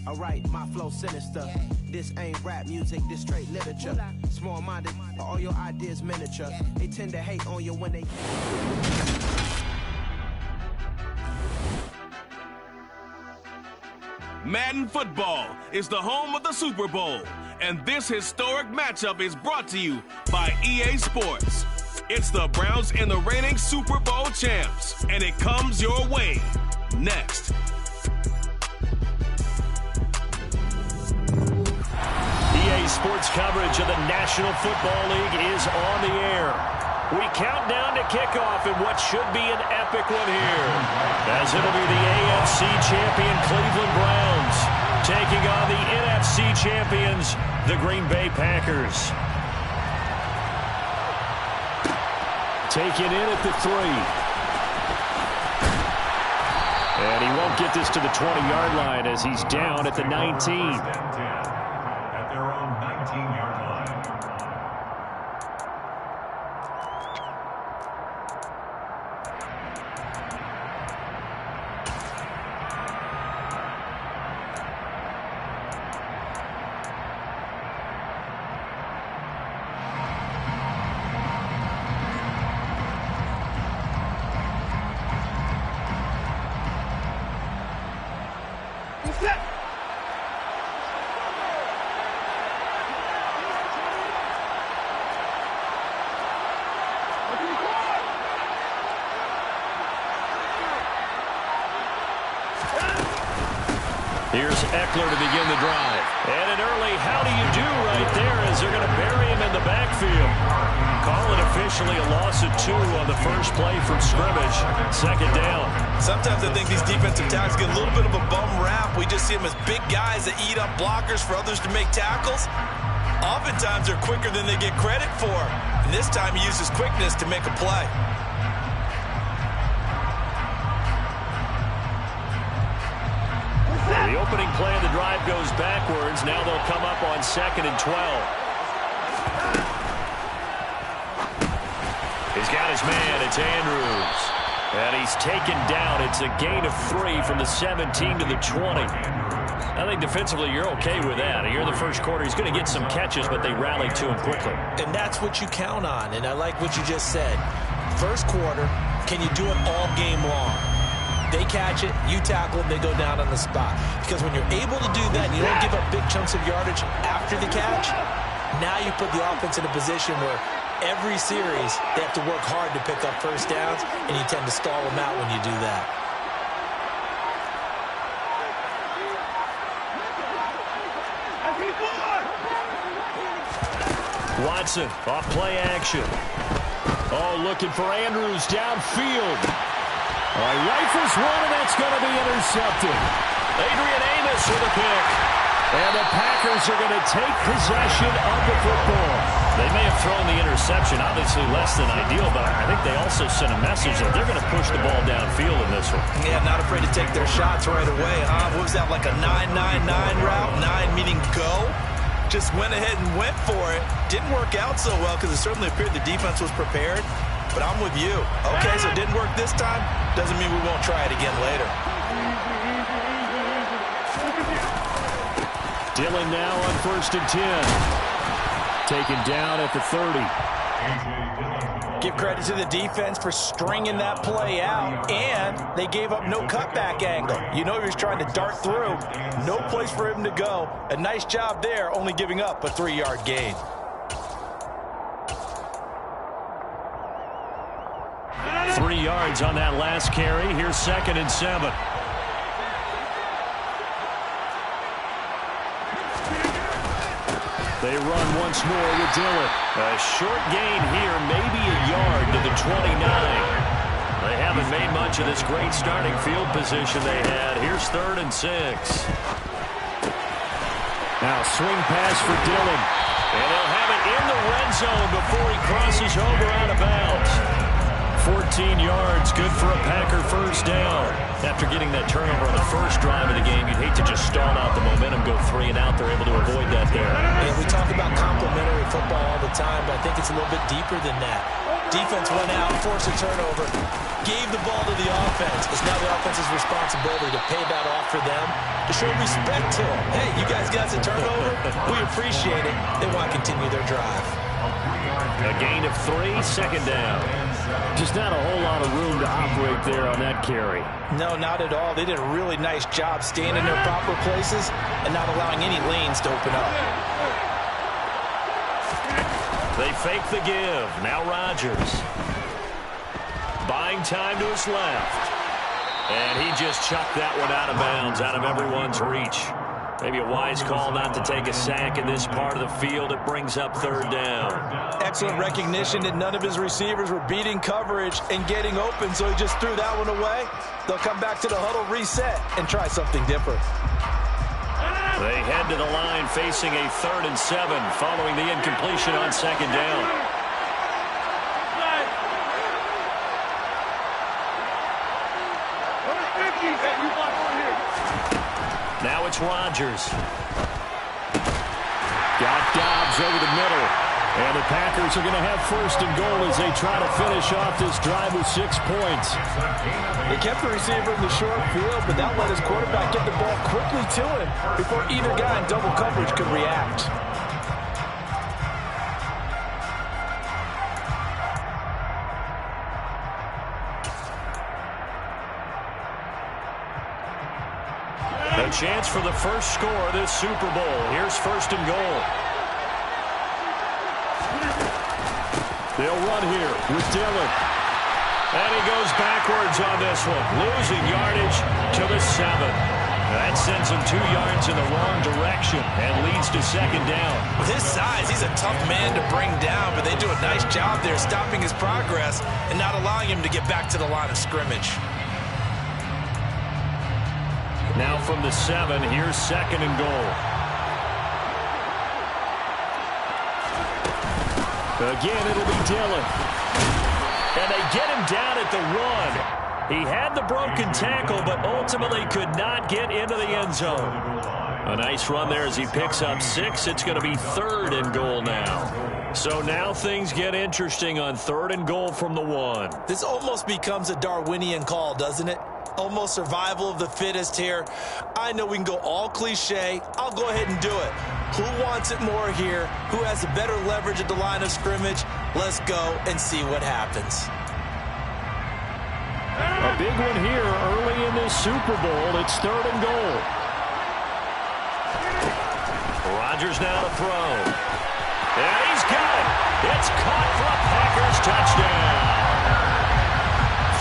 Alright, my flow sinister. This ain't rap music, this straight literature. Small-minded, all your ideas miniature. They tend to hate on you when they... Madden Football is the home of the Super Bowl, and this historic matchup is brought to you by EA Sports. It's the Browns and the reigning Super Bowl champs, and it comes your way next. EA Sports coverage of the National Football League is on the air. We count down to kickoff in what should be an epic one here, as it'll be the AFC champion Cleveland Browns taking on the NFC champions, the Green Bay Packers. Taken in at the 3. And he won't get this to the 20-yard line as he's down at the 19. At their own 19-yard line. Here's Eckler to begin the drive. And an early how do you do right there as they're going to bury him in the backfield. Call it officially a loss of 2 on the first play from scrimmage. Second down. Sometimes I think these defensive tackles get a little bit of a bum rap. We just see them as big guys that eat up blockers for others to make tackles. Oftentimes they're quicker than they get credit for. And this time he uses quickness to make a play. The opening play of the drive goes backwards. Now they'll come up on 2nd and 12. He's got his man. It's Andrews. And he's taken down. It's a gain of 3 from the 17 to the 20. I think defensively you're okay with that. Here in the first quarter, he's going to get some catches, but they rally to him quickly. And that's what you count on. And I like what you just said. First quarter, can you do it all game long? They catch it, you tackle them, they go down on the spot. Because when you're able to do that and you don't give up big chunks of yardage after the catch, now you put the offense in a position where every series they have to work hard to pick up first downs, and you tend to stall them out when you do that. Watson off play action. Oh, looking for Andrews downfield. Rifles one, and that's going to be intercepted. Adrian Amos with a pick. And the Packers are going to take possession of the football. They may have thrown the interception, obviously less than ideal, but I think they also sent a message that they're going to push the ball downfield in this one. Yeah, not afraid to take their shots right away, huh? What was that, like a 9-9-9 route? 9 meaning go? Just went ahead and went for it. Didn't work out so well because it certainly appeared the defense was prepared. But I'm with you. Okay, so it didn't work this time. Doesn't mean we won't try it again later. Dillon now on 1st and 10. Taken down at the 30. Give credit to the defense for stringing that play out. And they gave up no cutback angle. You know he was trying to dart through. No place for him to go. A nice job there, only giving up a 3-yard gain. Three yards on that last carry. Here's 2nd and 7. They run once more with Dillon. A short gain here, maybe a yard to the 29. They haven't made much of this great starting field position they had. Here's 3rd and 6. Now swing pass for Dillon. And they'll have it in the red zone before he crosses over out of bounds. 14 yards, good for a Packer first down. After getting that turnover on the first drive of the game, you'd hate to just stall out the momentum, go 3 and out. They're able to avoid that there. And we talk about complementary football all the time, but I think it's a little bit deeper than that. Defense went out, forced a turnover, gave the ball to the offense. It's now the offense's responsibility to pay that off for them, to show respect to them. Hey, you guys got a turnover? We appreciate it. They want to continue their drive. A gain of 3, second down. Just not a whole lot of room to operate there on that carry. No, not at all. They did a really nice job staying in their proper places and not allowing any lanes to open up. They fake the give. Now Rodgers. Buying time to his left. And he just chucked that one out of bounds, out of everyone's reach. Maybe a wise call not to take a sack in this part of the field. It brings up third down. Excellent recognition that none of his receivers were beating coverage and getting open, so he just threw that one away. They'll come back to the huddle, reset, and try something different. They head to the line facing a 3rd and 7 following the incompletion on second down. Now it's Rodgers. Got Dobbs over the middle. And the Packers are going to have 1st and goal as they try to finish off this drive with 6 points. They kept the receiver in the short field, but that let his quarterback get the ball quickly to him before either guy in double coverage could react. A chance for the first score of this Super Bowl. Here's 1st and goal. They'll run here with Dillon. And he goes backwards on this one, losing yardage to the 7. That sends him 2 yards in the wrong direction and leads to second down. With his size, he's a tough man to bring down, but they do a nice job there stopping his progress and not allowing him to get back to the line of scrimmage. Now from the 7, here's 2nd and goal. Again, it'll be Dillon. And they get him down at the 1. He had the broken tackle, but ultimately could not get into the end zone. A nice run there as he picks up 6. It's going to be 3rd and goal now. So now things get interesting on 3rd and goal from the 1. This almost becomes a Darwinian call, doesn't it? Almost survival of the fittest here. I know we can go all cliche. I'll go ahead and do it. Who wants it more here? Who has a better leverage at the line of scrimmage? Let's go and see what happens. A big one here early in this Super Bowl. It's 3rd and goal. Rodgers now to throw. And he's got it. It's caught for a Packers touchdown.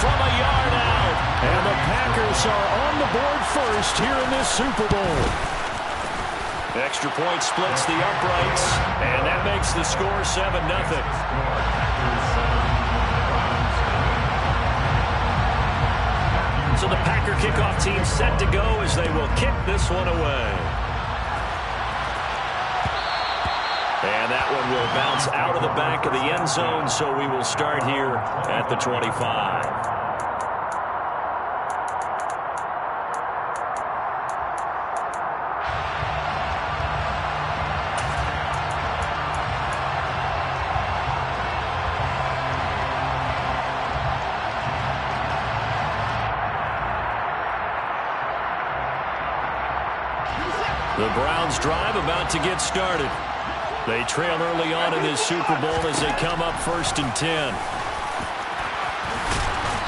From a yard out. And the Packers are on the board first here in this Super Bowl. Extra point splits the uprights, and that makes the score 7-0. So the Packer kickoff team set to go as they will kick this one away. And that one will bounce out of the back of the end zone, so we will start here at the 25. The Browns drive about to get started. They trail early on in this Super Bowl as they come up 1st and 10.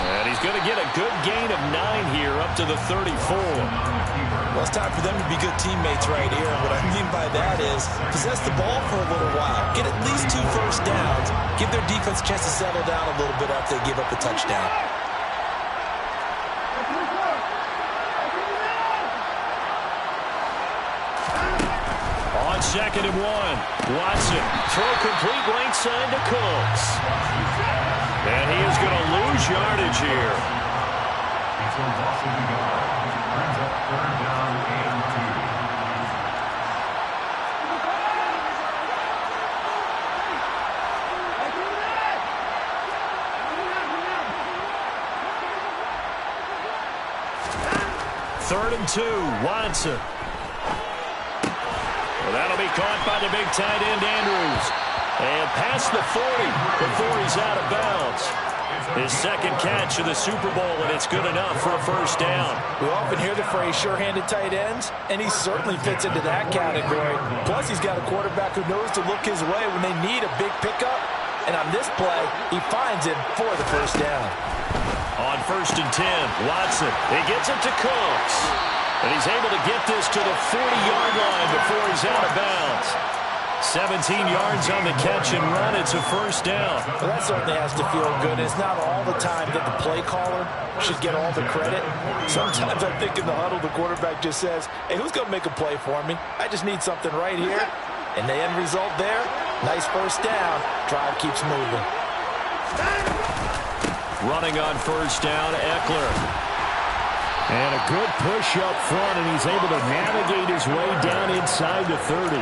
And he's going to get a good gain of 9 here up to the 34. Well, it's time for them to be good teammates right here. And what I mean by that is possess the ball for a little while. Get at least 2 first downs. Give their defense a chance to settle down a little bit after they give up a touchdown. On 2nd and 1, Watson, throw complete right side to Cooks. And he is going to lose yardage here. Brings up 3rd down and 2. 3rd and 2, Watson. Well, that'll be caught by the big tight end, Andrews. And past the 40 before he's out of bounds. His second catch of the Super Bowl, and it's good enough for a first down. We often hear the phrase sure-handed tight ends, and he certainly fits into that category. Plus, he's got a quarterback who knows to look his way when they need a big pickup. And on this play, he finds him for the first down. On 1st and 10, Watson. He gets it to Cooks. And he's able to get this to the 40-yard line before he's out of bounds. 17 yards on the catch and run. It's a first down. Well, that certainly has to feel good. It's not all the time that the play caller should get all the credit. Sometimes I think in the huddle, the quarterback just says, hey, who's going to make a play for me? I just need something right here. And the end result there, nice first down. Drive keeps moving. Running on first down, Eckler. And a good push up front, and he's able to navigate his way down inside the 30.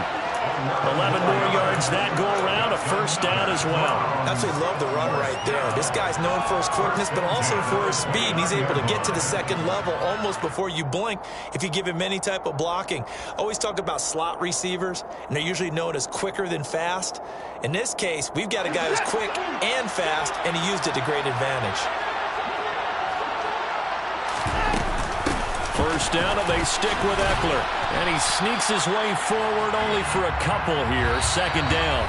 11 more yards that go around, a first down as well. Absolutely love the run right there. This guy's known for his quickness, but also for his speed. And he's able to get to the second level almost before you blink if you give him any type of blocking. Always talk about slot receivers, and they're usually known as quicker than fast. In this case, we've got a guy who's quick and fast, and he used it to great advantage. First down, and they stick with Eckler. And he sneaks his way forward only for a couple here. Second down.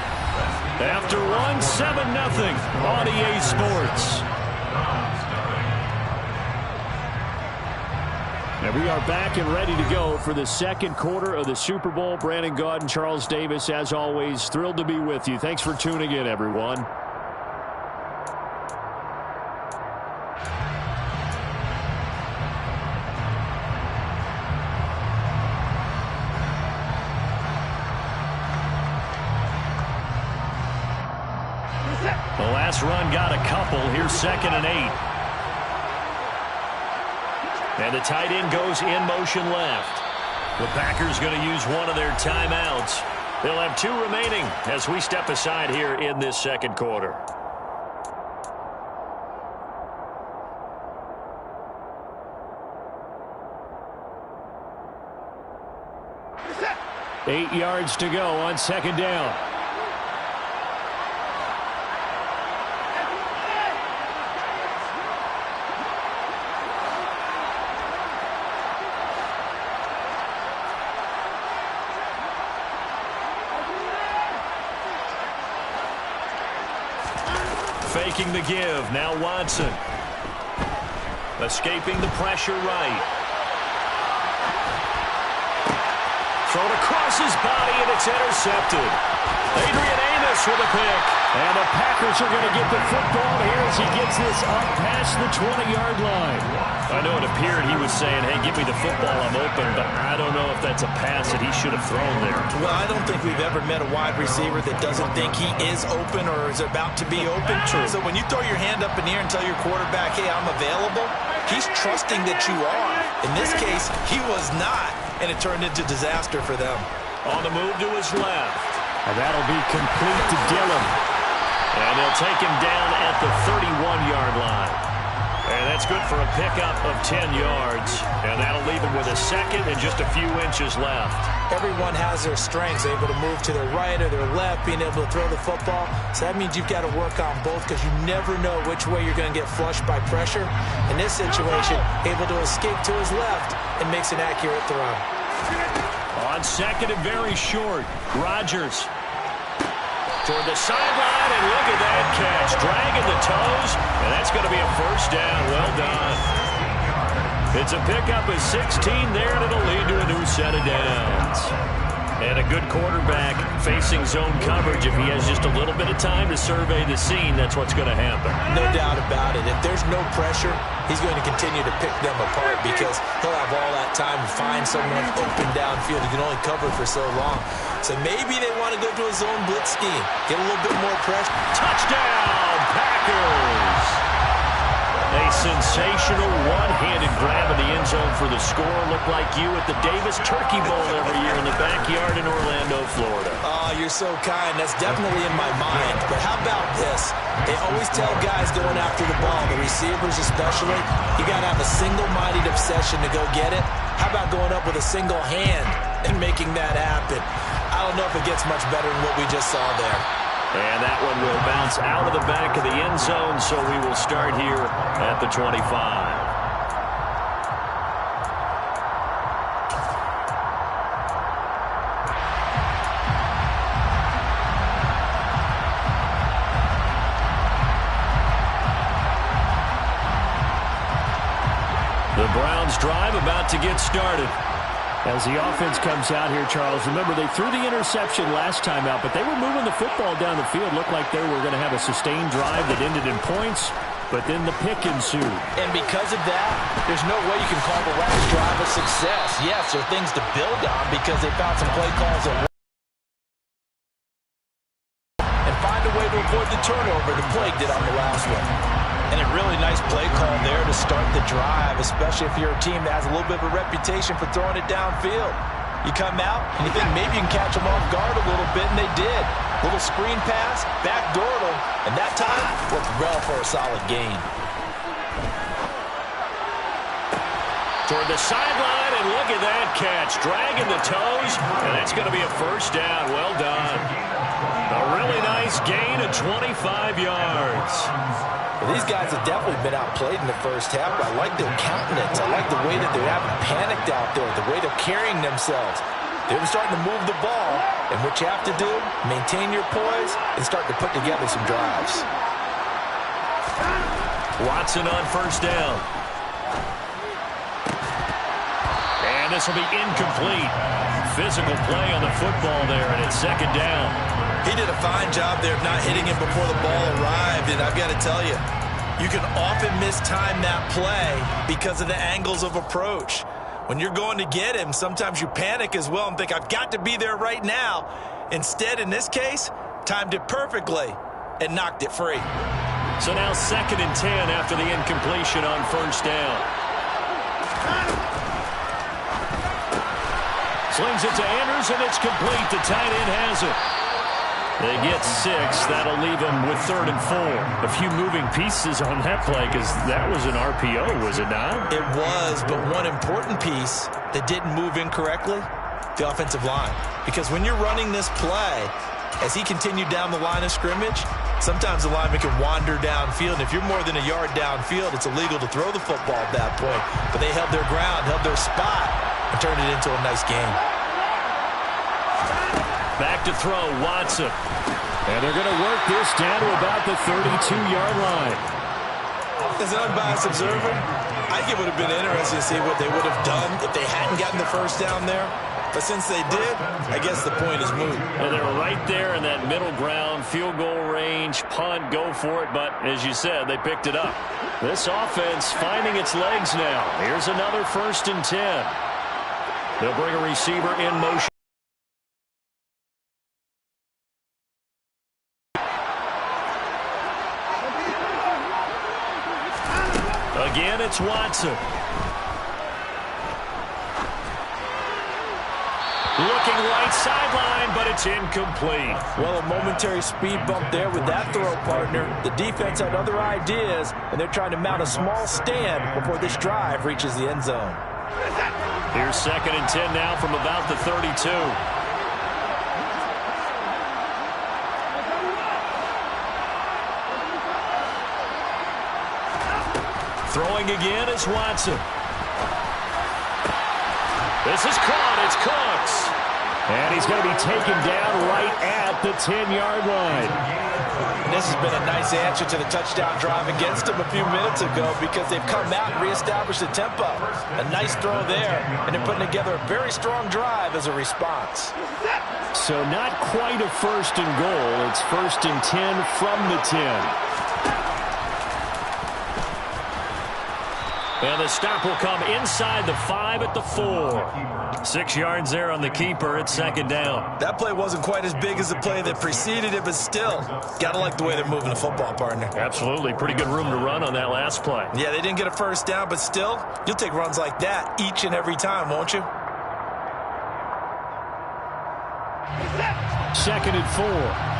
After one, 7-0 on EA Sports. And we are back and ready to go for the second quarter of the Super Bowl. Brandon Gaud and Charles Davis, as always, thrilled to be with you. Thanks for tuning in, everyone. The last run got a couple. Here's 2nd and 8. And the tight end goes in motion left. The Packers going to use one of their timeouts. They'll have 2 remaining as we step aside here in this second quarter. Eight yards to go on second down. Faking the give. Now Watson. Escaping the pressure right. Thrown across his body, and it's intercepted. Adrian Amos with a pick. And the Packers are going to get the football here as he gets this up past the 20-yard line. I know it appeared he was saying, hey, give me the football, I'm open, but I don't know if that's a pass that he should have thrown there. Well, I don't think we've ever met a wide receiver that doesn't think he is open or is about to be open. True. So when you throw your hand up in the air and tell your quarterback, hey, I'm available, he's trusting that you are. In this case, he was not, and it turned into disaster for them. On the move to his left. And that'll be complete to Dillon. And they'll take him down at the 31-yard line. And that's good for a pickup of 10 yards. And that'll leave him with a second and just a few inches left. Everyone has their strengths, able to move to their right or their left, being able to throw the football. So that means you've got to work on both because you never know which way you're going to get flushed by pressure. In this situation, able to escape to his left and makes an accurate throw. On second and very short, Rodgers toward the sideline, and look at that catch. Dragging the toes, and that's going to be a first down. Well done. It's a pickup of 16 there, and it'll lead to a new set of downs. And a good quarterback facing zone coverage. If he has just a little bit of time to survey the scene, that's what's going to happen. No doubt about it. If there's no pressure, he's going to continue to pick them apart because he'll have all that time to find someone open downfield. He can only cover for so long. So maybe they want to go to a zone blitz scheme, get a little bit more pressure. Touchdown, Packers! A sensational one-handed grab in the end zone for the score. Looked like you at the Davis Turkey Bowl every year in the backyard in Orlando, Florida. Oh, you're so kind. That's definitely in my mind. But how about this? They always tell guys going after the ball, the receivers especially, you got to have a single-minded obsession to go get it. How about going up with a single hand and making that happen? I don't know if it gets much better than what we just saw there. And that one will bounce out of the back of the end zone, so we will start here at the 25. The Browns drive about to get started. As the offense comes out here, Charles, remember they threw the interception last time out, but they were moving the football down the field. Looked like they were going to have a sustained drive that ended in points, but then the pick ensued. And because of that, there's no way you can call the last drive a success. Yes, there are things to build on because they found some play calls that work. And find a way to avoid the turnover the Plague did on the last one. And a really nice play call there to start the drive, especially if you're a team that has a little bit of a reputation for throwing it downfield. You come out and you think maybe you can catch them off guard a little bit, and they did. Little screen pass, backdoored them, and that time worked well for a solid gain. Toward the sideline, and look at that catch. Dragging the toes, and that's going to be a first down. Well done. A really nice gain of 25 yards. These guys have definitely been outplayed in the first half, but I like their countenance. I like the way that they haven't panicked out there, the way they're carrying themselves. They're starting to move the ball, and what you have to do, maintain your poise and start to put together some drives. Watson on first down. And this will be incomplete. Physical play on the football there, and it's second down. He did a fine job there of not hitting him before the ball arrived, and I've got to tell you, you can often mistime that play because of the angles of approach. When you're going to get him, sometimes you panic as well and think, I've got to be there right now. Instead, in this case, timed it perfectly and knocked it free. So now 2nd and 10 after the incompletion on first down. Slings it to Andrews, and it's complete. The tight end has it. They get 6. That'll leave them with 3rd and 4. A few moving pieces on that play because that was an RPO, was it not? It was, but one important piece that didn't move incorrectly, the offensive line. Because when you're running this play, as he continued down the line of scrimmage, sometimes the lineman can wander downfield. And if you're more than a yard downfield, it's illegal to throw the football at that point. But they held their ground, held their spot, and turned it into a nice game. Back to throw, Watson. And they're going to work this down to about the 32-yard line. As an unbiased observer, I think it would have been interesting to see what they would have done if they hadn't gotten the first down there. But since they did, I guess the point is moot. And they're right there in that middle ground, field goal range, punt, go for it. But as you said, they picked it up. This offense finding its legs now. Here's another 1st and 10. They'll bring a receiver in motion. Again, it's Watson. Looking right sideline, but it's incomplete. Well, a momentary speed bump there with that throw partner. The defense had other ideas, and they're trying to mount a small stand before this drive reaches the end zone. Here's 2nd and 10 now from about the 32. Throwing again is Watson. This is caught. It's Cooks. And he's going to be taken down right at the 10-yard line. This has been a nice answer to the touchdown drive against them a few minutes ago because they've come out and reestablished the tempo. A nice throw there, and they're putting together a very strong drive as a response. So not quite a 1st and goal. It's 1st and 10 from the 10. And the stop will come inside the 5 at the 4. 6 yards there on the keeper. It's 2nd down. That play wasn't quite as big as the play that preceded it, but still, got to like the way they're moving the football, partner. Absolutely. Pretty good room to run on that last play. Yeah, they didn't get a first down, but still, you'll take runs like that each and every time, won't you? 2nd and 4.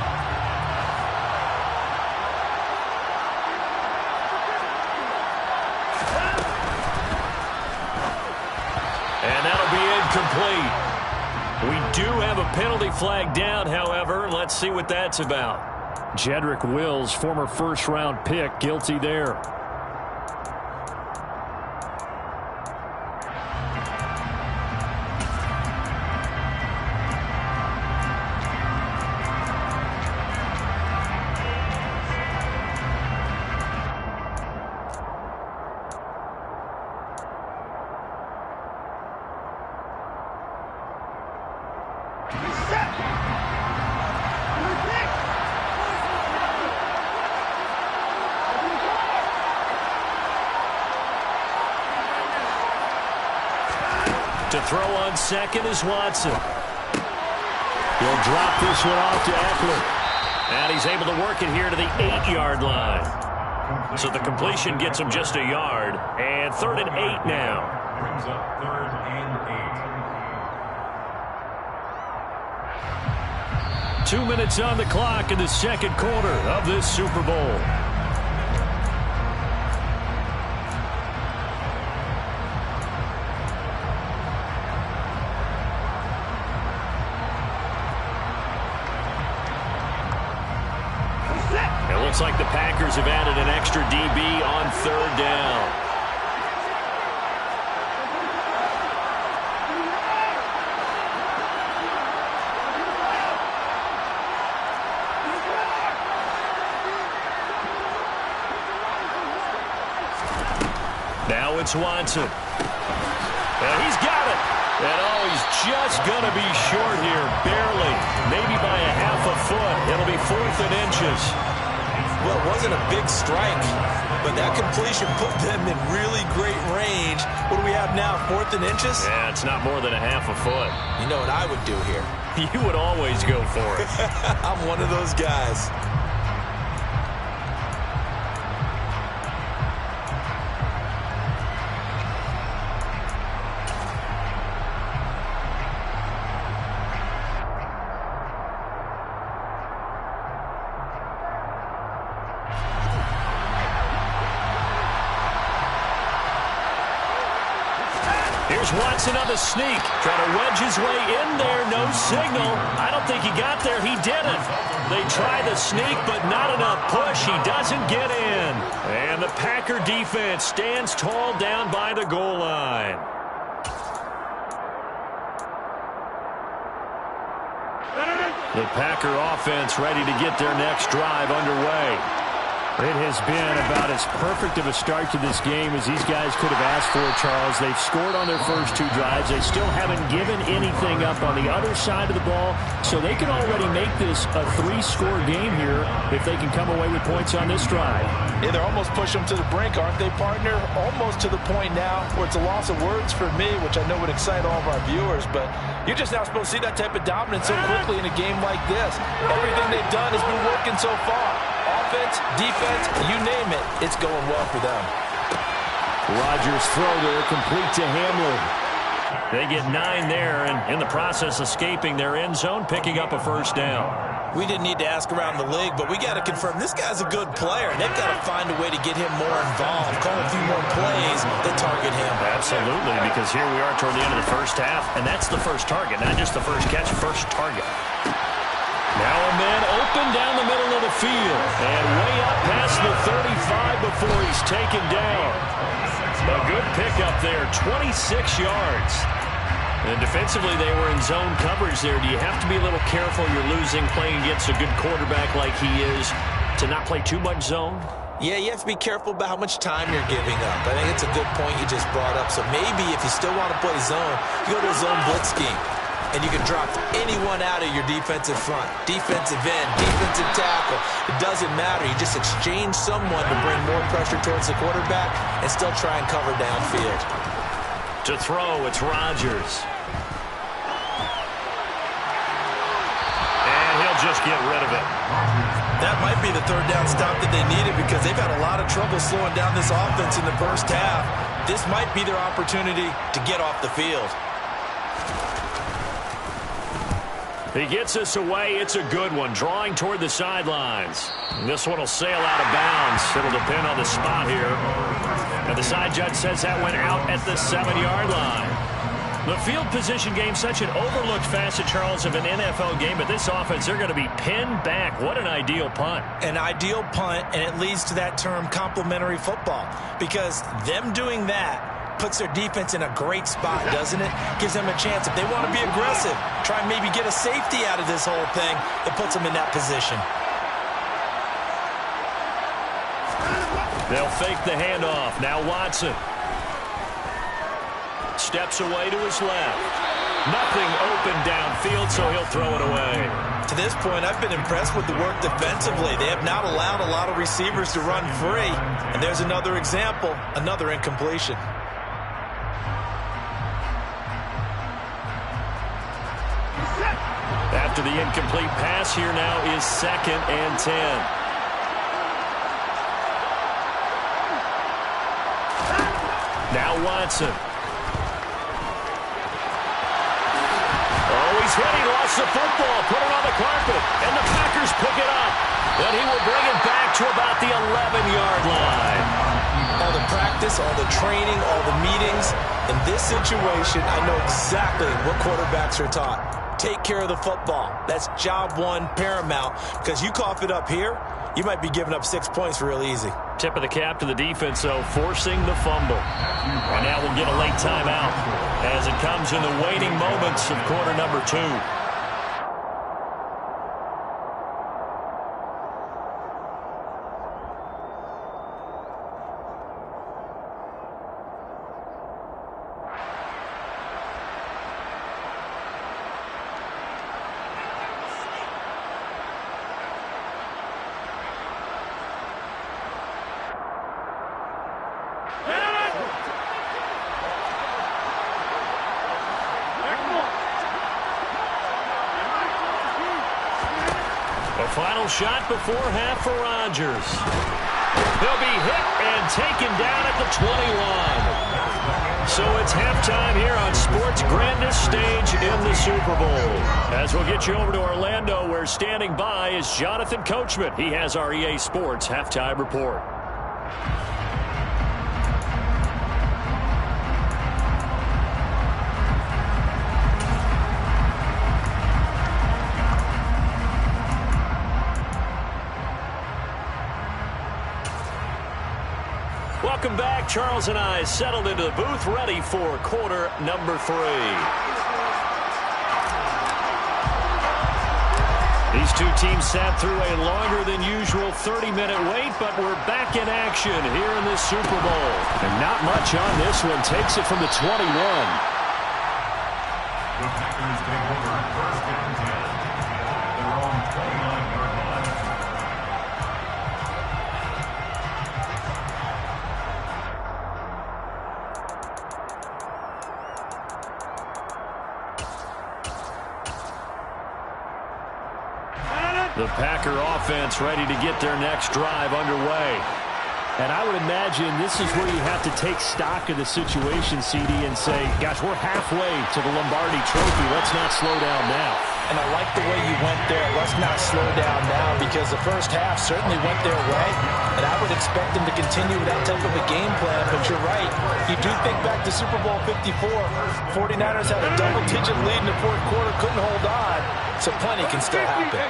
And that'll be incomplete. We do have a penalty flag down, however. Let's see what that's about. Jedrick Wills, former first-round pick, guilty there. To throw on second is Watson. He'll drop this one off to Eckler. And he's able to work it here to the 8-yard line. So the completion gets him just a yard. And 3rd and 8 now. Brings up 3rd and 8. 2 minutes on the clock in the second quarter of this Super Bowl. It looks like the Packers have added an extra DB on 3rd down. Now it's Watson. And he's got it. And he's just going to be short here, barely. Maybe by a half a foot. It'll be 4th and inches. Well, it wasn't a big strike, but that completion put them in really great range. What do we have now, 4th and inches? Yeah, it's not more than a half a foot. You know what I would do here? You would always go for it. I'm one of those guys. Watson on the sneak, trying to wedge his way in there, no signal. I don't think he got there. He didn't. They try the sneak, but not enough push. He doesn't get in. And the Packer defense stands tall down by the goal line. The Packer offense ready to get their next drive underway. It has been about as perfect of a start to this game as these guys could have asked for, Charles. They've scored on their first 2 drives. They still haven't given anything up on the other side of the ball, so they can already make this a 3-score game here if they can come away with points on this drive. Yeah, they're almost pushing them to the brink, aren't they, partner? Almost to the point now where it's a loss of words for me, which I know would excite all of our viewers, but you're just not supposed to see that type of dominance so quickly in a game like this. Everything they've done has been working so far. Offense, defense, you name it, it's going well for them. Rodgers' throw there, complete to Hamlin. They get 9 there, and in the process escaping their end zone, picking up a first down. We didn't need to ask around the league, but we got to confirm this guy's a good player, and they've got to find a way to get him more involved, call a few more plays that target him. Absolutely, because here we are toward the end of the first half, and that's the first target, not just the first catch, first target. Now a man open down the middle of the field, and way up past the 35 before he's taken down. A good pickup there, 26 yards. And defensively, they were in zone coverage there. Do you have to be a little careful? You're losing playing against a good quarterback like he is to not play too much zone? Yeah, you have to be careful about how much time you're giving up. I think it's a good point you just brought up. So maybe if you still want to play zone, you go to a zone blitz scheme. And you can drop anyone out of your defensive front, defensive end, defensive tackle. It doesn't matter. You just exchange someone to bring more pressure towards the quarterback and still try and cover downfield. To throw, it's Rodgers. And he'll just get rid of it. That might be the 3rd down stop that they needed because they've had a lot of trouble slowing down this offense in the first half. This might be their opportunity to get off the field. He gets us away. It's a good one. Drawing toward the sidelines. And this one will sail out of bounds. It'll depend on the spot here. And the side judge says that went out at the 7-yard line. The field position game, such an overlooked facet, Charles, of an NFL game, but this offense, they're going to be pinned back. What an ideal punt. An ideal punt, and it leads to that term complementary football, because them doing that puts their defense in a great spot, doesn't it? Gives them a chance. If they want to be aggressive, try and maybe get a safety out of this whole thing, it puts them in that position. They'll fake the handoff. Now Watson. Steps away to his left. Nothing open downfield, so he'll throw it away. To this point, I've been impressed with the work defensively. They have not allowed a lot of receivers to run free. And there's another example, another incompletion. After the incomplete pass, here now is 2nd and 10. Now Watson. Oh, he's hit. He lost the football. Put it on the carpet. And the Packers pick it up. Then he will bring it back to about the 11-yard line. All the practice, all the training, all the meetings. In this situation, I know exactly what quarterbacks are taught. Take care of the football. That's job one, paramount. Because you cough it up here, you might be giving up 6 points real easy. Tip of the cap to the defense, though, forcing the fumble. And now we'll get a late timeout as it comes in the waning moments of quarter number 2. Final shot before half for Rodgers. He'll be hit and taken down at the 21. So it's halftime here on sports' grandest stage in the Super Bowl. As we'll get you over to Orlando, where standing by is Jonathan Coachman. He has our EA Sports halftime report. Welcome back. Charles and I settled into the booth, ready for quarter number 3. These two teams sat through a longer than usual 30-minute wait, but we're back in action here in this Super Bowl. And not much on this one. Takes it from the 21. The Packers take over 1st and 10 at their own 29-yard line. The Packer offense ready to get their next drive underway. And I would imagine this is where you have to take stock of the situation, CD, and say, gosh, we're halfway to the Lombardi Trophy. Let's not slow down now. And I like the way you went there. Let's not slow down now, because the first half certainly went their way. And I would expect them to continue with that type of a game plan. But you're right. You do think back to Super Bowl 54. 49ers had a double-digit lead in the fourth quarter, couldn't hold on. So plenty can still happen.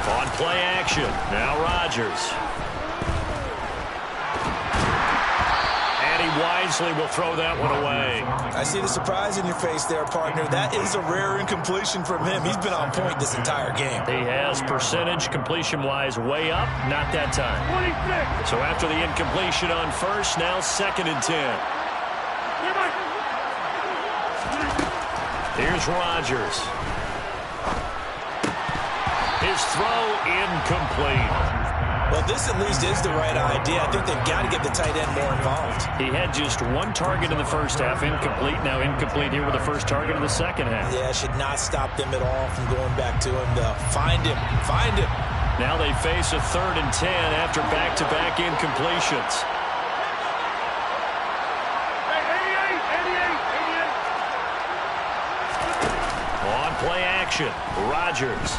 On play action, now Rodgers. And he wisely will throw that one away. I see the surprise in your face there, partner. That is a rare incompletion from him. He's been on point this entire game. He has percentage completion-wise way up, not that time. 26. So after the incompletion on first, now 2nd and 10. Here's Rodgers. His throw incomplete. Well, this at least is the right idea. I think they've got to get the tight end more involved. He had just one target in the first half, incomplete. Now incomplete here with the first target in the second half. Yeah, should not stop them at all from going back to him, though. Find him. Find him. Now they face a 3rd and 10 after back-to-back incompletions. On play action, Rodgers.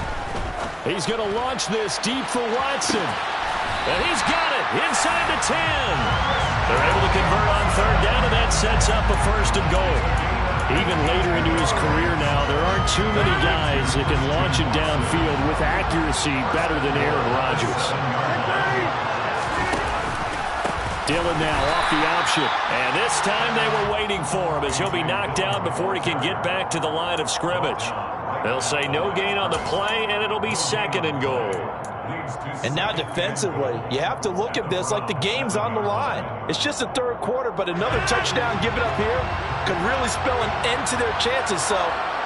He's going to launch this deep for Watson. And he's got it inside the 10. They're able to convert on third down, and that sets up a first and goal. Even later into his career now, there aren't too many guys that can launch it downfield with accuracy better than Aaron Rodgers. Dillon now off the option. And this time they were waiting for him as he'll be knocked down before he can get back to the line of scrimmage. They'll say no gain on the play, and it'll be second and goal. And now defensively, you have to look at this like the game's on the line. It's just the third quarter, but another touchdown given up here could really spell an end to their chances. So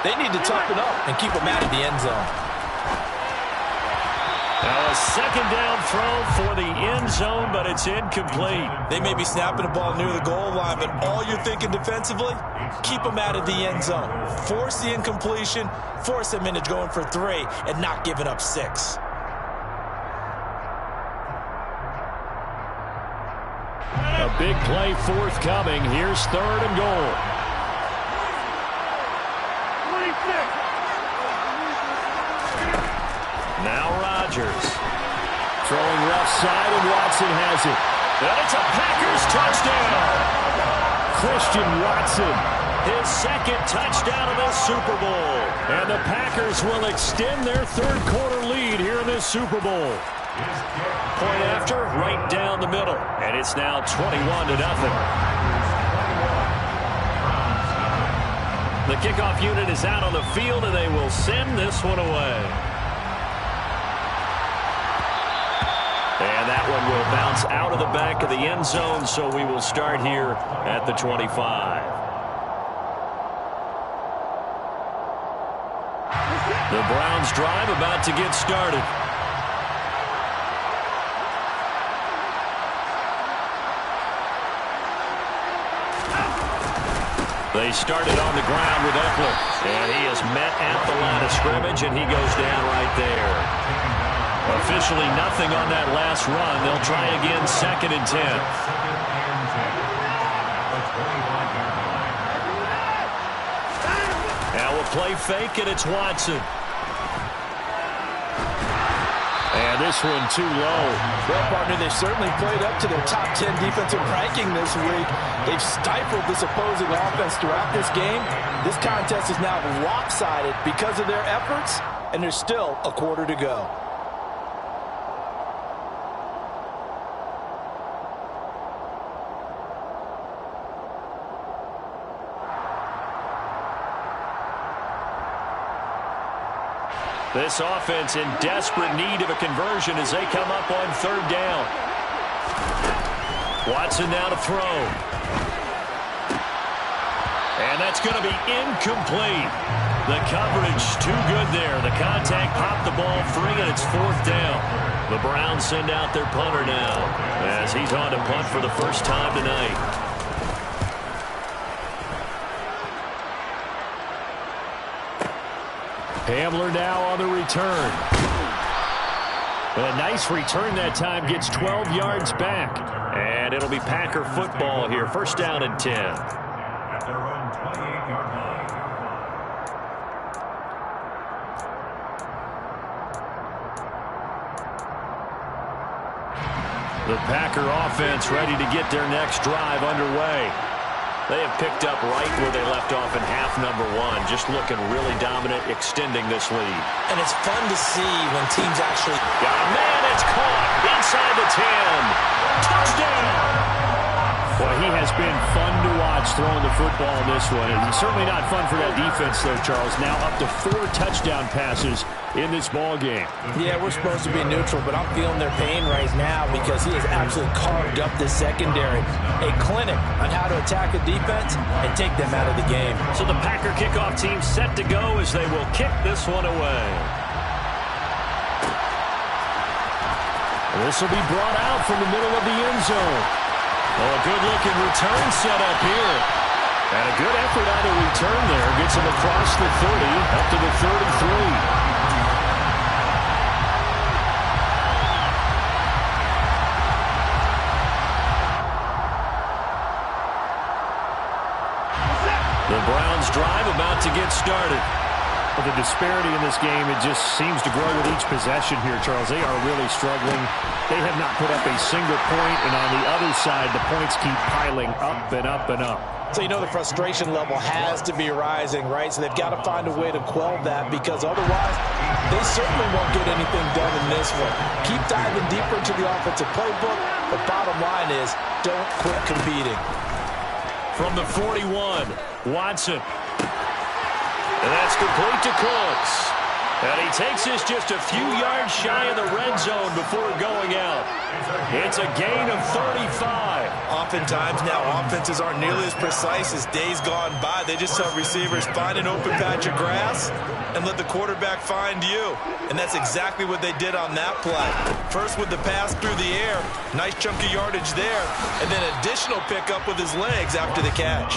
they need to toughen up and keep them out of the end zone. Now a second down throw for the end zone, but it's incomplete. They may be snapping the ball near the goal line, but all you're thinking defensively, keep them out of the end zone. Force the incompletion, force them into going for 3, and not giving up 6. A big play forthcoming. Here's third and goal. Now Rodgers. Throwing left side, and Watson has it. And it's a Packers touchdown. Christian Watson, his second touchdown of the Super Bowl. And the Packers will extend their third quarter lead here in this Super Bowl. Point after, right down the middle. And it's now 21-0. The kickoff unit is out on the field, and they will send this one away. And that one will bounce out of the back of the end zone, so we will start here at the 25. The Browns drive about to get started. They started on the ground with Eckler, and he is met at the line of scrimmage, and he goes down right there. Officially nothing on that last run. They'll try again, second and 10. Now a play fake, and it's Watson. And this one too low. Well, partner, they've certainly played up to their top 10 defensive ranking this week. They've stifled this opposing offense throughout this game. This contest is now lopsided because of their efforts, and there's still a quarter to go. This offense in desperate need of a conversion as they come up on third down. Watson now to throw. And that's going to be incomplete. The coverage too good there. The contact popped the ball free, and it's fourth down. The Browns send out their punter now as he's on to punt for the first time tonight. Hamler now on the return. A nice return that time, gets 12 yards back. And it'll be Packer football here. First down and 10. At their own 28-yard line. The Packer offense ready to get their next drive underway. They have picked up right where they left off in half number 1, just looking really dominant, extending this lead. And it's fun to see when teams actually... Got a man, it's caught inside the 10. Touchdown! Well, he has been fun to watch throwing the football in this one. And certainly not fun for that defense, though, Charles. Now up to 4 touchdown passes in this ball game. Yeah, we're supposed to be neutral, but I'm feeling their pain right now because he has absolutely carved up this secondary. A clinic on how to attack a defense and take them out of the game. So the Packer kickoff team set to go as they will kick this one away. This will be brought out from the middle of the end zone. Well, a good-looking return set up here. And a good effort on the return there. Gets him across the 30, up to the 33. The Browns drive about to get started. Well, the disparity in this game, it just seems to grow with each possession here, Charles. They are really struggling. They have not put up a single point, and on the other side, the points keep piling up and up and up. So you know the frustration level has to be rising, right? So they've got to find a way to quell that, because otherwise they certainly won't get anything done in this one. Keep diving deeper into the offensive playbook, but bottom line is don't quit competing. From the 41, Watson. And that's complete to Cooks. And he takes this just a few yards shy of the red zone before going out. It's a gain of 35. Oftentimes now offenses aren't nearly as precise as days gone by. They just tell receivers, find an open patch of grass and let the quarterback find you. And that's exactly what they did on that play. First with the pass through the air, nice chunk of yardage there, and then additional pickup with his legs after the catch.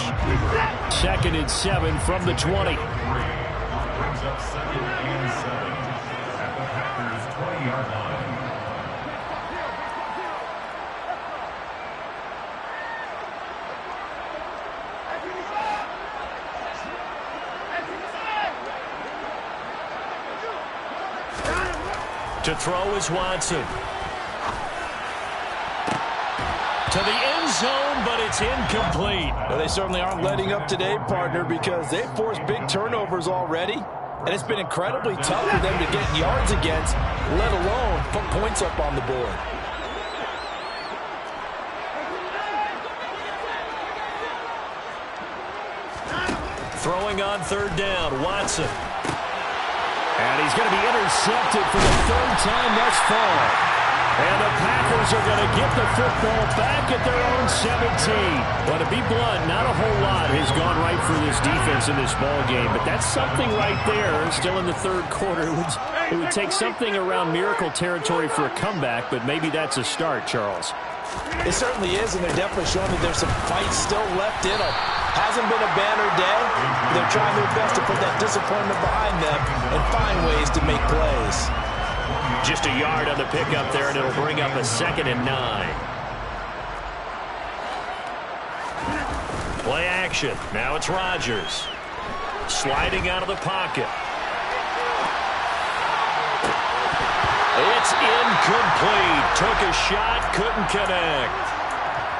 2nd and 7 from the 20. Brings up 2nd and 7 at the Packers' 20-yard line. To throw is Watson. To the end zone, but it's incomplete. Well, they certainly aren't letting up today, partner, because they've forced big turnovers already. And it's been incredibly tough for them to get yards against, let alone put points up on the board. Throwing on 3rd down, Watson. And he's going to be intercepted for the 3rd time thus far. And the Packers are going to get the football back at their own 17. But to be blunt, not a whole lot has gone right for this defense in this ball game. But that's something right there. Still in the 3rd quarter. It would take something around miracle territory for a comeback, but maybe that's a start, Charles. It certainly is, and they're definitely showing that there's some fight still left in them. Hasn't been a banner day. They're trying their best to put that disappointment behind them and find ways to make plays. Just a yard on the pickup there, and it'll bring up a 2nd and 9. Play action. Now it's Rodgers. Sliding out of the pocket. It's incomplete. Took a shot, couldn't connect.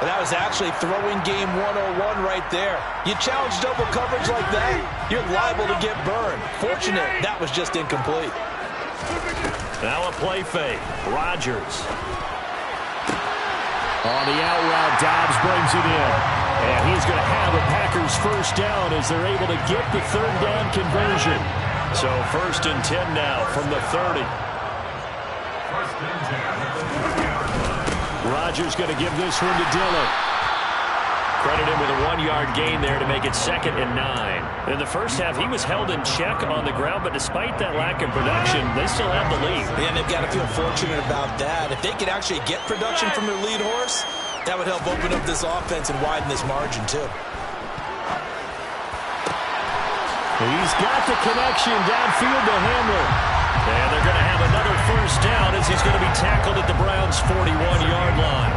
Well, that was actually throwing game 101 right there. You challenge double coverage like that, you're liable to get burned. Fortunate, that was just incomplete. Now a play fake. Rodgers. On the out route, Dobbs brings it in. And he's going to have a Packers 1st down as they're able to get the 3rd down conversion. So 1st and 10 now from the 30. Rodgers going to give this one to Dillon. Credit him with a 1-yard gain there to make it 2nd and 9. In the first half, he was held in check on the ground, but despite that lack of production, they still have the lead. And they've got to feel fortunate about that. If they could actually get production from their lead horse, that would help open up this offense and widen this margin, too. He's got the connection downfield to Hamler. And they're going to have another 1st down as he's going to be tackled at the Browns' 41-yard line.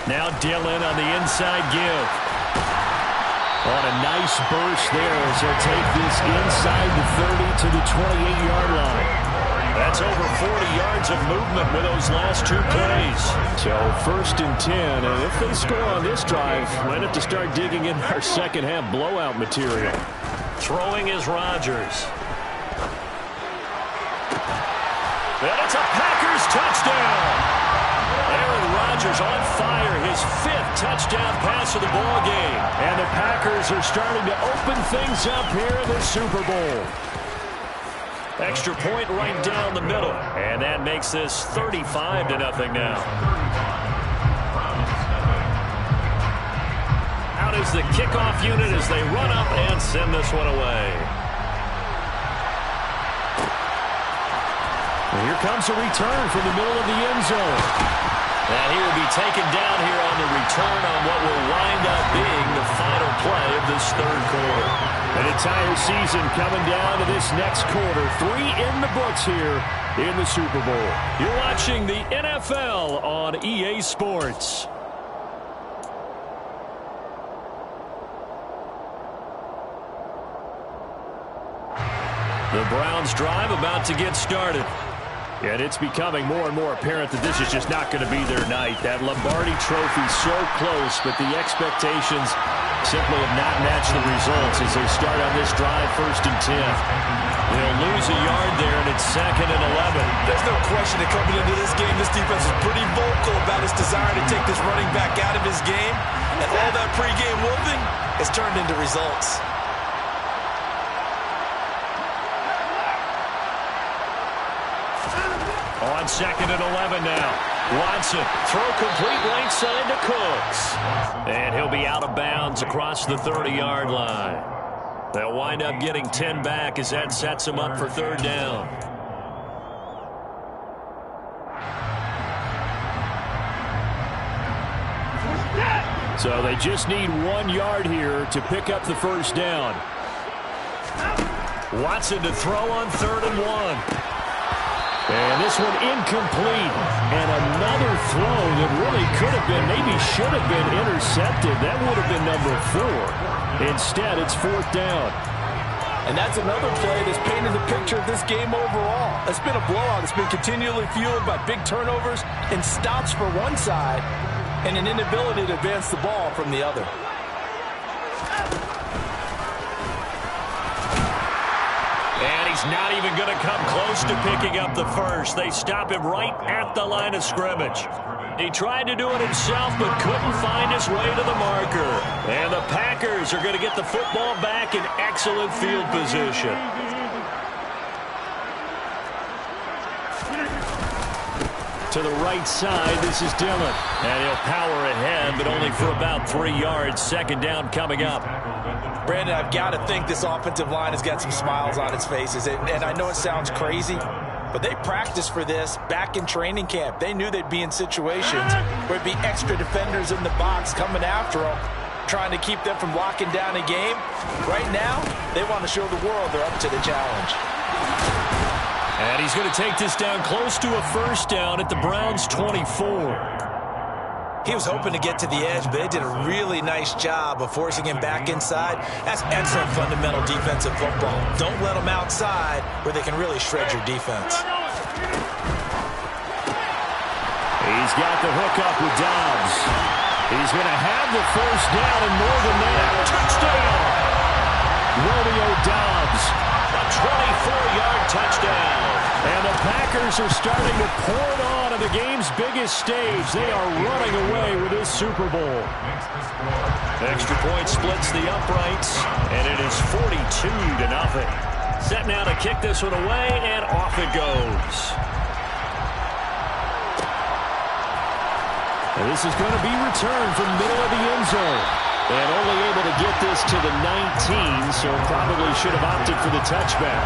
Now Dillon on the inside give. On a nice burst there as they'll take this inside the 30 to the 28-yard line. That's over 40 yards of movement with those last 2 plays. So 1st and 10, and if they score on this drive, might have to start digging in our second half blowout material. Throwing is Rodgers. And it's a Packers touchdown. Aaron Rodgers on fire, his 5th touchdown pass of the ball game. And the Packers are starting to open things up here in the Super Bowl. Extra point right down the middle. And that makes this 35-0 now. Out is the kickoff unit as they run up and send this one away. And here comes a return from the middle of the end zone. And he will be taken down here on the return on what will wind up being the final play of this 3rd quarter. An entire season coming down to this next quarter. 3 in the books here in the Super Bowl. You're watching the NFL on EA Sports. The Browns drive about to get started. And it's becoming more and more apparent that this is just not going to be their night. That Lombardi trophy so close, but the expectations simply have not matched the results as they start on this drive 1st and 10. They'll lose a yard there, and it's 2nd and 11. There's no question that coming into this game, this defense is pretty vocal about its desire to take this running back out of his game. And all that pregame whooping has turned into results. On 2nd and 11 now. Watson, throw complete right side to Cooks. And he'll be out of bounds across the 30-yard line. They'll wind up getting 10 back as that sets them up for 3rd down. So they just need 1 yard here to pick up the 1st down. Watson to throw on 3rd and 1. And this one incomplete. And another throw that really could have been, maybe should have been intercepted. That would have been number 4. Instead, it's 4th down. And that's another play that's painted the picture of this game overall. It's been a blowout. It's been continually fueled by big turnovers and stops for one side and an inability to advance the ball from the other. And he's not even going to come close to picking up the first. They stop him right at the line of scrimmage. He tried to do it himself, but couldn't find his way to the marker. And the Packers are going to get the football back in excellent field position. To the right side, this is Dillon. And he'll power ahead, but only for about 3 yards. 2nd down coming up. Brandon, I've got to think this offensive line has got some smiles on its faces. And I know it sounds crazy, but they practiced for this back in training camp. They knew they'd be in situations where it'd be extra defenders in the box coming after them, trying to keep them from locking down a game. Right now, they want to show the world they're up to the challenge. And he's going to take this down close to a 1st down at the Browns' 24. He was hoping to get to the edge, but they did a really nice job of forcing him back inside. That's excellent fundamental defensive football. Don't let them outside where they can really shred your defense. He's got the hook up with Dobbs. He's going to have the 1st down and more than that. Touchdown! Romeo Dobbs. A 24-yard touchdown. And the Packers are starting to pour it on the game's biggest stage. They are running away with this Super Bowl. Extra point splits the uprights, and it is 42-0. Set now to kick this one away, and off it goes. And this is going to be returned from the middle of the end zone. And only able to get this to the 19, so probably should have opted for the touchback.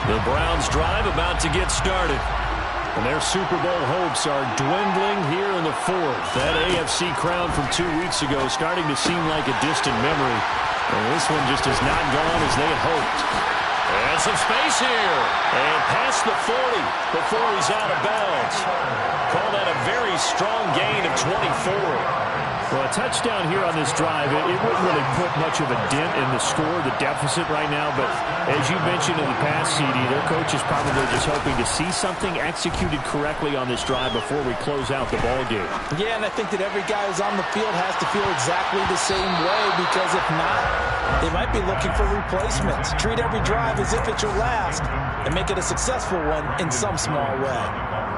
The Browns drive about to get started. And their Super Bowl hopes are dwindling here in the 4th. That AFC crown from 2 weeks ago starting to seem like a distant memory. And this one just has not gone as they had hoped. And some space here. And past the 40 before he's out of bounds. Call that a very strong gain of 24. Well, a touchdown here on this drive, it wouldn't really put much of a dent in the score, the deficit right now. But as you mentioned in the past, CD, their coach is probably just hoping to see something executed correctly on this drive before we close out the ball game. Yeah, and I think that every guy who's on the field has to feel exactly the same way, because if not, they might be looking for replacements. Treat every drive as if it's your last and make it a successful one in some small way.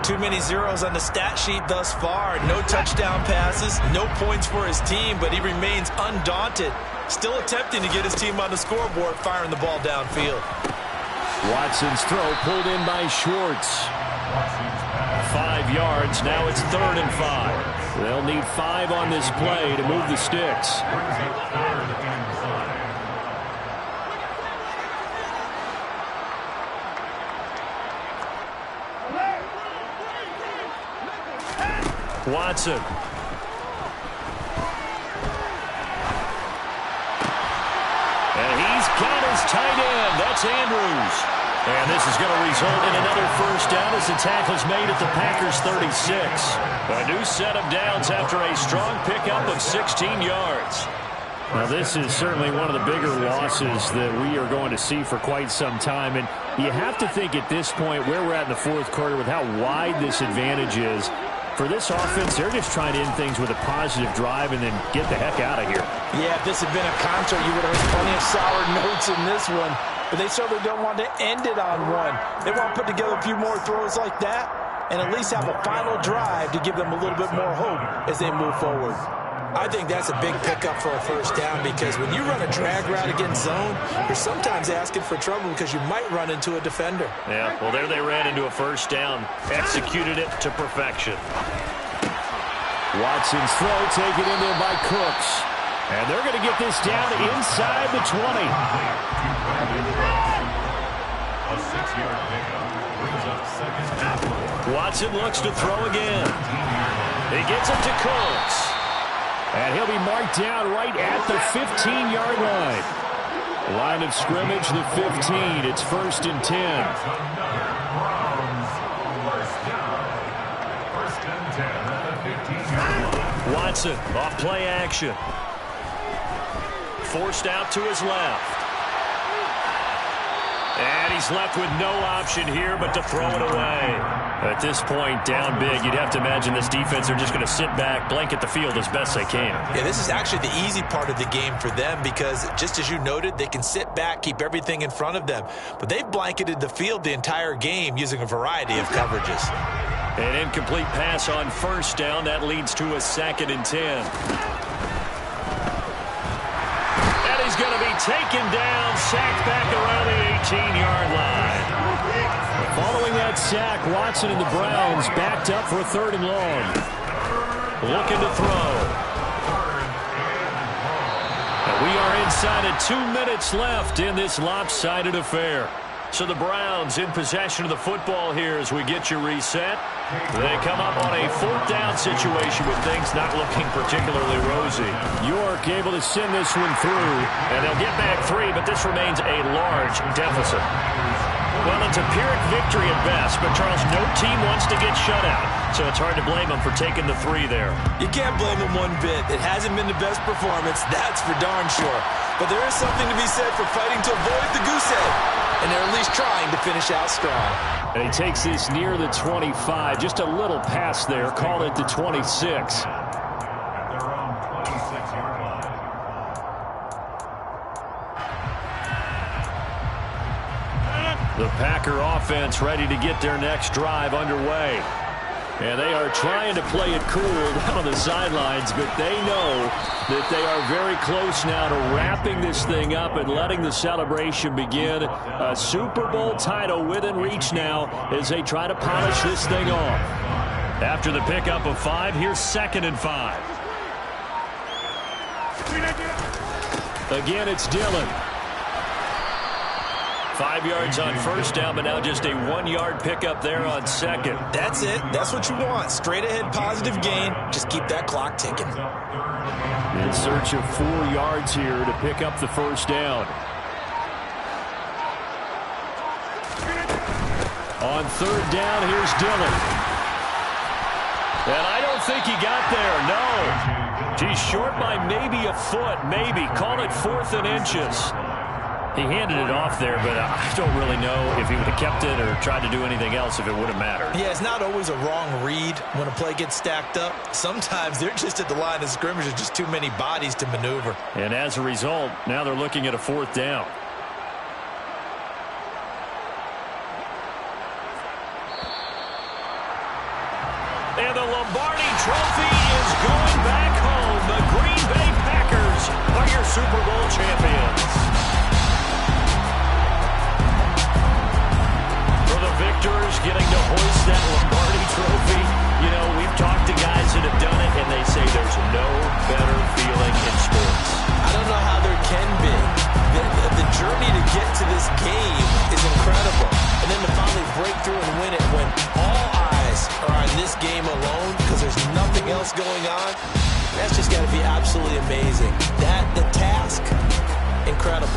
Too many zeros on the stat sheet thus far. No touchdown passes, no points for his team, but he remains undaunted. Still attempting to get his team on the scoreboard, firing the ball downfield. Watson's throw pulled in by Schwartz. 5 yards, now it's 3rd and 5. They'll need 5 on this play to move the sticks. Watson. And he's got his tight end. That's Andrews. And this is going to result in another first down as the tackle's made at the Packers' 36. A new set of downs after a strong pickup of 16 yards. Now, this is certainly one of the bigger losses that we are going to see for quite some time. And you have to think at this point where we're at in the fourth quarter with how wide this advantage is. For this offense, they're just trying to end things with a positive drive and then get the heck out of here. Yeah, if this had been a concert, you would have heard plenty of sour notes in this one. But they certainly don't want to end it on one. They want to put together a few more throws like that and at least have a final drive to give them a little bit more hope as they move forward. I think that's a big pickup for a first down because when you run a drag route against zone, you're sometimes asking for trouble because you might run into a defender. Yeah, well, there they ran into a first down, executed it to perfection. Watson's throw taken in there by Cooks. And they're going to get this down inside the 20. A 6-yard pickup brings up second down. Watson looks to throw again. He gets it to Cooks. And he'll be marked down right at the 15-yard line. Line of scrimmage, the 15. It's 1st and 10. First and 10 at the 15-yard line. Watson off play action. Forced out to his left. And he's left with no option here but to throw it away. At this point, down big, you'd have to imagine this defense are just going to sit back, blanket the field as best they can. Yeah, this is actually the easy part of the game for them because, just as you noted, they can sit back, keep everything in front of them. But they've blanketed the field the entire game using a variety of coverages. An incomplete pass on first down. That leads to a 2nd and 10. And he's going to be taken down, sacked back around the 18-yard line. Following that sack, Watson and the Browns backed up for a 3rd and long. Looking to throw. And we are inside of 2 minutes left in this lopsided affair. So the Browns in possession of the football here as we get you reset. They come up on a 4th down situation with things not looking particularly rosy. York able to send this one through. And they'll get back 3, but this remains a large deficit. Well, it's a Pyrrhic victory at best, but Charles, no team wants to get shut out, so it's hard to blame them for taking the 3 there. You can't blame them one bit. It hasn't been the best performance, that's for darn sure. But there is something to be said for fighting to avoid the goose egg, and they're at least trying to finish out strong. And he takes this near the 25, just a little pass there, call it the 26. At their own 26-yard line. The Packer offense ready to get their next drive underway. And they are trying to play it cool down on the sidelines, but they know that they are very close now to wrapping this thing up and letting the celebration begin. A Super Bowl title within reach now as they try to polish this thing off. After the pickup of 5, here's 2nd and 5. Again, it's Dillon. 5 yards on first down, but now just a 1-yard pickup there on 2nd. That's it. That's what you want. Straight ahead positive gain. Just keep that clock ticking. In search of 4 yards here to pick up the first down. On 3rd down, here's Dillon. And I don't think he got there, no. He's short by maybe a foot, maybe. Call it 4th and inches. He handed it off there, but I don't really know if he would have kept it or tried to do anything else if it would have mattered. Yeah, it's not always a wrong read when a play gets stacked up. Sometimes they're just at the line of scrimmage. There's just too many bodies to maneuver. And as a result, now they're looking at a 4th down. And the Lombardi Trophy is going back home. The Green Bay Packers are your Super Bowl champions. For the victors getting to hoist that Lombardi Trophy, you know, we've talked to guys that have done it, and they say there's no better feeling in sports. I don't know how there can be. The journey to get to this game is incredible. And then to finally break through and win it when all eyes are on this game alone because there's nothing else going on, that's just got to be absolutely amazing. The task, incredible.